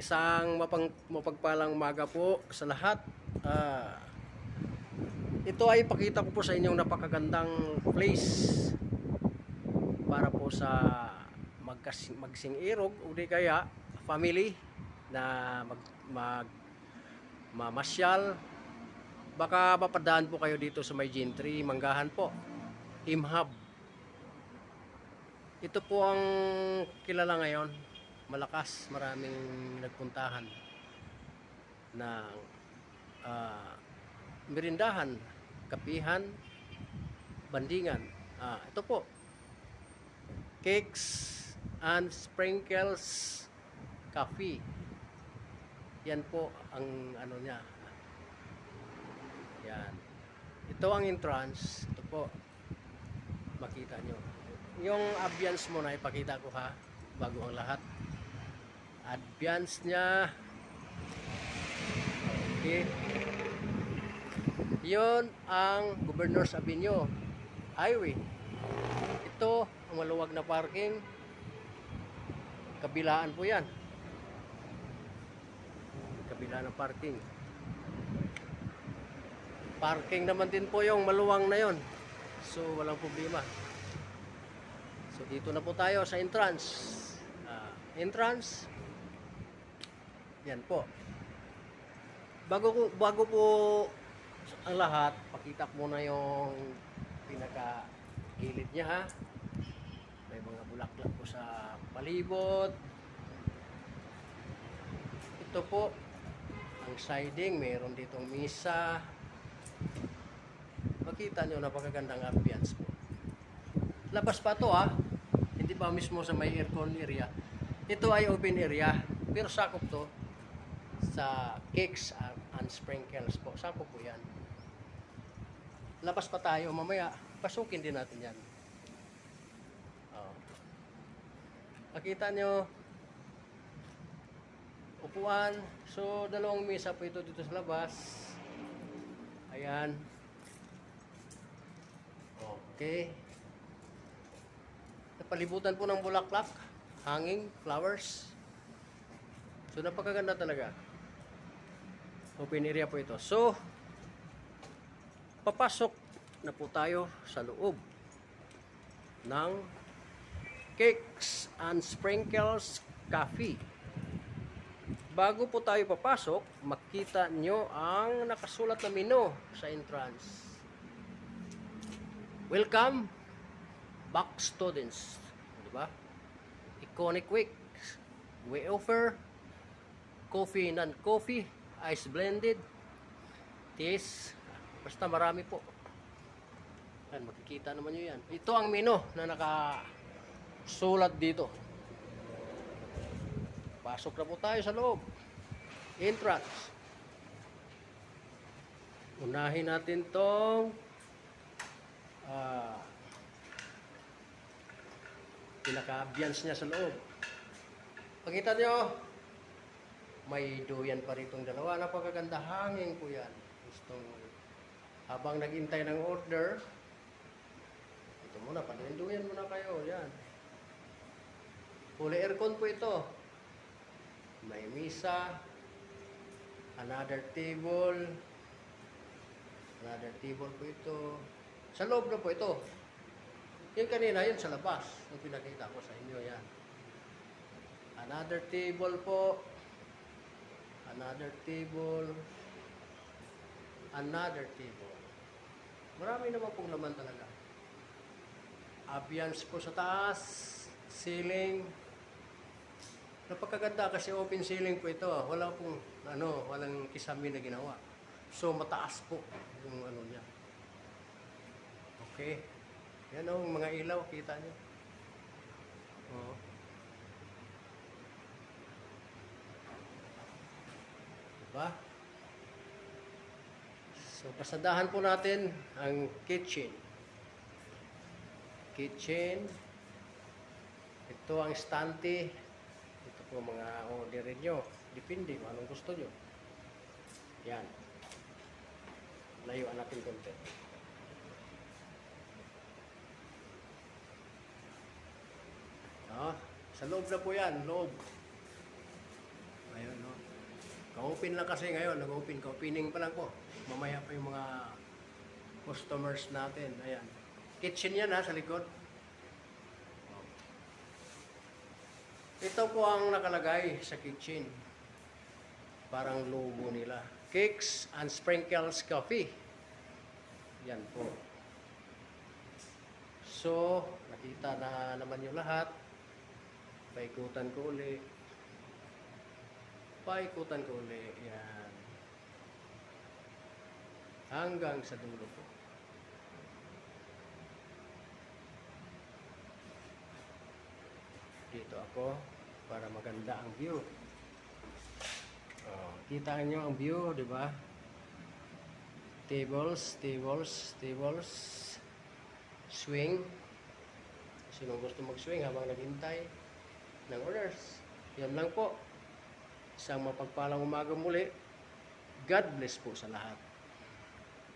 Isang mapagpalang umaga po sa lahat. Ito ay pakita ko po sa inyong napakagandang place para po sa magsing-irog o di kaya family na mamasyal. Baka mapadaan po kayo dito sa may Gentry, Manggahan po, Imhab. Ito po ang kilala ngayon, malakas, maraming nagpuntahan ng merindahan, kapihan, bandingan. Ito po, Cakes and Sprinkles Coffee. Yan po ang ano niya. Yan. Ito ang entrance. Ito po, makita nyo. Yung ambience muna ipakita ko ha, bago ang lahat. Ambience niya. Okay. Yun ang Governor's Avenue Highway. Ito ang maluwag na parking. Kabilaan po yan. Kabilaan ng parking. Parking naman din po yung maluwang na yon. So walang problema. So dito na po tayo sa entrance. Entrance. Yan po. Bago po ang lahat, pakita ko muna yung pinaka gilid niya ha. May mga bulaklak po sa palibot. Ito po ang siding, mayroon ditong misa. Makita nyo, napakagandang ambience po. Labas pa to ha. Hindi pa mismo sa may aircon area. Ito ay open area. Pero sakop to sa Cakes and Sprinkles po. Sakop po yan. Labas pa tayo mamaya. Pasukin din natin yan. Makita nyo. Upuan. So, dalawang mesa po ito dito sa labas. Ayan. Okay. Napalibutan po ng bulaklak, hanging, flowers. So napakaganda talaga. Open area po ito. So papasok na po tayo sa loob ng Cakes and Sprinkles Coffee. Bago po tayo papasok, makita nyo ang nakasulat na menu sa entrance. Welcome back students, diba? Iconic week. We offer coffee, non-coffee, ice blended, teas, basta marami po. Yan, makikita naman nyo yan. Ito ang menu na nakasulat dito. Pasok na po tayo sa loob. Entrance. Unahin natin tong pinaka-ambience niya sa loob. Pakita nyo, may duyan pa ritong dalawa. Napakaganda, hanging po yan. Gustong, habang naghintay ng order, ito muna, paninduyan muna kayo. Yan. Fully aircon po ito. May misa, another table po ito. Sa loob na po ito. Yung kanina, yun sa labas. Yung pinakita ko sa inyo, yan. Another table po. Another table. Another table. Marami naman pong laman talaga. Ambience po sa taas. Ceiling. Napakaganda kasi open ceiling po ito. Wala pong, walang kisame na ginawa. So, mataas po yung ano niya. Okay. Yan o, mga ilaw, kita nyo. Diba? So, pasadahan po natin ang kitchen. Kitchen. Ito ang stante. Ito po mga orderin nyo. Depende kung anong gusto nyo. Yan. Layuan natin konti. Sa loob na po yan, loob. Ayun. Kaka-open lang kasi ngayon, nag-open ka. Opening pa lang po. Mamaya pa yung mga customers natin. Ayan. Kitchen yan ha, sa likod. Ito po ang nakalagay sa kitchen. Parang logo nila. Cakes and Sprinkles Coffee. Yan po. So, nakita na naman yung lahat. Paikutan ko uli. Paikutan ko uli. Yan. Hanggang sa dulo po. Dito ako para maganda ang view. Oh, kita nyo ang view, di ba? Tables, tables, tables. Swing. Sino gusto mag-swing habang naghintay ng orders? Yan lang po. Isang mapagpalang umaga muli. God bless po sa lahat.